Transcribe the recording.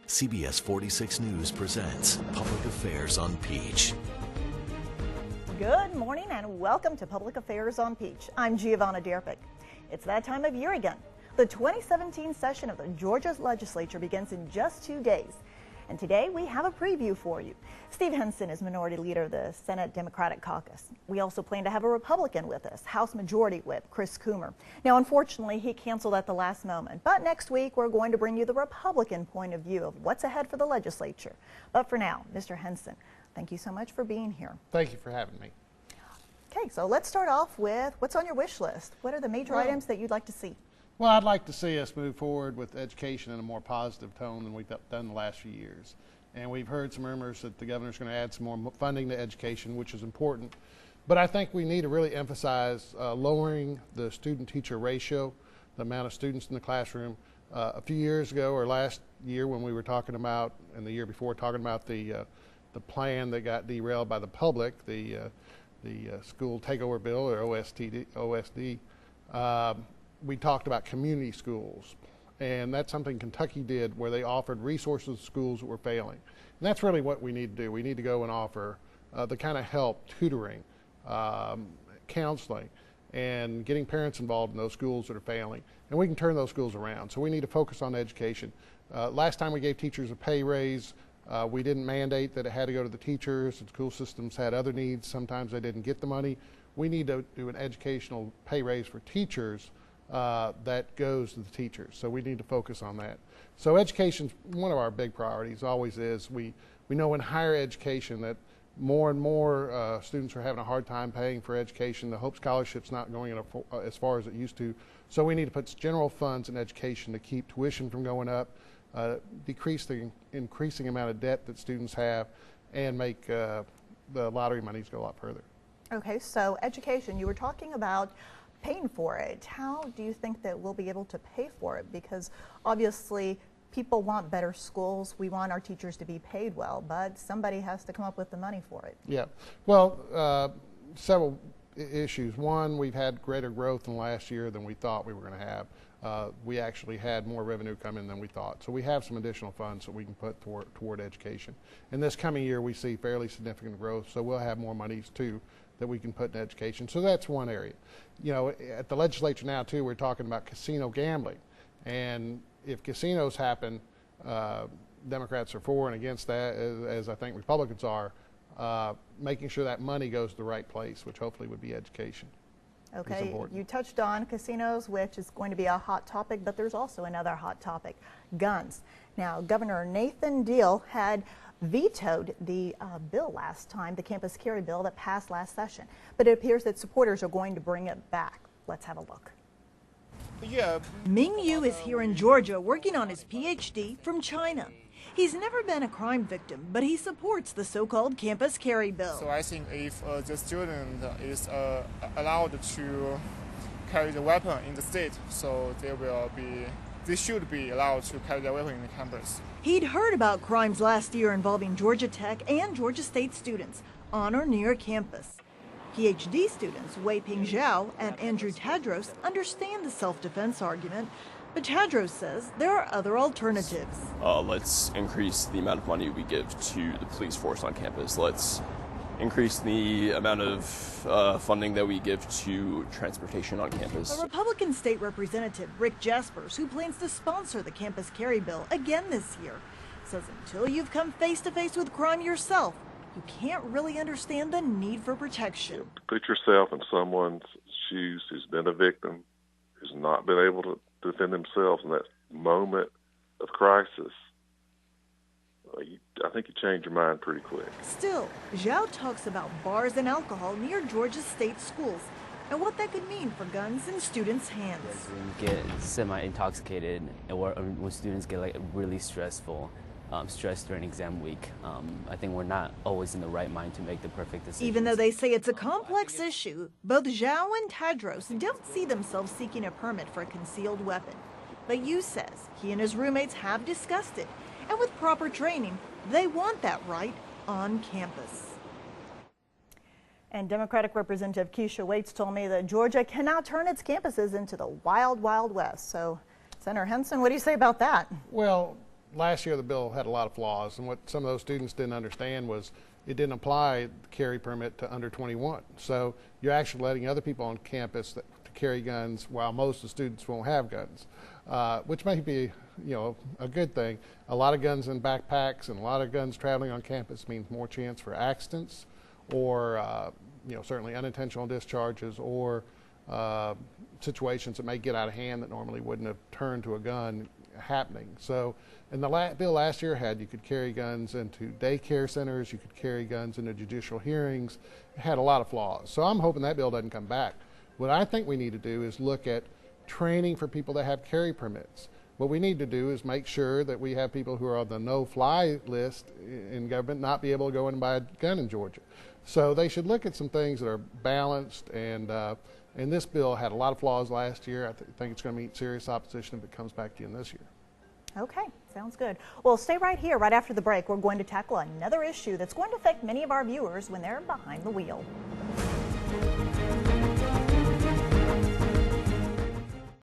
CBS 46 News presents Public Affairs on Peach. Good morning and welcome to Public Affairs on Peach. I'm Giovanna Derpick. It's that time of year again. The 2017 session of the Georgia legislature begins in just 2 days. And today we have a preview for you. Steve Henson is Minority Leader of the Senate Democratic Caucus. We also plan to have a Republican with us, House Majority Whip Chris Coomer. Now, unfortunately, he canceled at the last moment. But next week, we're going to bring you the Republican point of view of what's ahead for the legislature. But for now, Mr. Henson, thank you so much for being here. Thank you for having me. Okay, so let's start off with what's on your wish list. What are the major items that you'd like to see? Well, I'd like to see us move forward with education in a more positive tone than we've done the last few years. And we've heard some rumors that the governor's going to add some more funding to education, which is important. But I think we need to really emphasize lowering the student-teacher ratio, the amount of students in the classroom. A few years ago, or last year when we were talking about, and the year before, talking about the plan that got derailed by the public, the school takeover bill, or OSD, we talked about community schools, and that's something Kentucky did where they offered resources to schools that were failing. And that's really what we need to do. We need to go and offer the kind of help, tutoring, counseling, and getting parents involved in those schools that are failing. And we can turn those schools around. So we need to focus on education. Last time we gave teachers a pay raise, we didn't mandate that it had to go to the teachers. The school systems had other needs. Sometimes they didn't get the money. We need to do an educational pay raise for teachers that goes to the teachers. So we need to focus on that. So education's one of our big priorities, always is. We know in higher education that more and more students are having a hard time paying for education. The Hope Scholarship's not going as far as it used to. So we need to put general funds in education to keep tuition from going up, decrease the increasing amount of debt that students have, and make the lottery monies go a lot further. Okay, so education, you were talking about paying for it. How do you think that we'll be able to pay for it? Because obviously people want better schools. We want our teachers to be paid well, but somebody has to come up with the money for it. Yeah, well, several issues. One, we've had greater growth in last year than we thought we were going to have. We actually had more revenue come in than we thought. So we have some additional funds that we can put toward education. In this coming year, we see fairly significant growth, so we'll have more monies too that we can put in education. So that's one area. You know, at the legislature now too, we're talking about casino gambling. And if casinos happen, Democrats are for and against that, as I think Republicans are, making sure that money goes to the right place, which hopefully would be education. Okay, you touched on casinos, which is going to be a hot topic, but there's also another hot topic, guns. Now, Governor Nathan Deal had vetoed the bill last time, the campus carry bill that passed last session. But it appears that supporters are going to bring it back. Let's have a look. Yeah. Ming Yu is here in Georgia working on his PhD from China. He's never been a crime victim, but he supports the so-called campus carry bill. So I think if the student is allowed to carry the weapon in the state, so they should be allowed to carry their weapon in the campus. He'd heard about crimes last year involving Georgia Tech and Georgia State students on or near campus. PhD students Wei Ping Zhao and Andrew Tadros understand the self-defense argument, but Tadros says there are other alternatives. Let's increase the amount of money we give to the police force on campus. Let's increase the amount of funding that we give to transportation on campus. A Republican state representative, Rick Jaspers, who plans to sponsor the campus carry bill again this year, says until you've come face to face with crime yourself, you can't really understand the need for protection. Put yourself in someone's shoes who's been a victim, who's not been able to defend themselves in that moment of crisis. I think you change your mind pretty quick. Still, Zhao talks about bars and alcohol near Georgia State schools and what that could mean for guns in students' hands. When you get semi-intoxicated or when students get really stressed during exam week, I think we're not always in the right mind to make the perfect decision. Even though they say it's a complex issue, both Zhao and Tadros don't see themselves seeking a permit for a concealed weapon. But Yu says he and his roommates have discussed it, and with proper training, they want that right on campus. And Democratic Representative Keisha Waits told me that Georgia can now turn its campuses into the wild, wild west. So, Senator Henson, what do you say about that? Well, last year the bill had a lot of flaws, and what some of those students didn't understand was it didn't apply the carry permit to under 21. So you're actually letting other people on campus to carry guns while most of the students won't have guns, which may be, a good thing. A lot of guns in backpacks and a lot of guns traveling on campus means more chance for accidents, or certainly unintentional discharges, or situations that may get out of hand that normally wouldn't have turned to a gun happening. So, and the bill last year had you could carry guns into daycare centers, you could carry guns into judicial hearings. It had a lot of flaws. So I'm hoping that bill doesn't come back. What I think we need to do is look at training for people that have carry permits. What we need to do is make sure that we have people who are on the no-fly list in government not be able to go and buy a gun in Georgia. So they should look at some things that are balanced, and this bill had a lot of flaws last year. I think it's going to meet serious opposition if it comes back again this year. Okay, sounds good. Well, stay right here. Right after the break, we're going to tackle another issue that's going to affect many of our viewers when they're behind the wheel.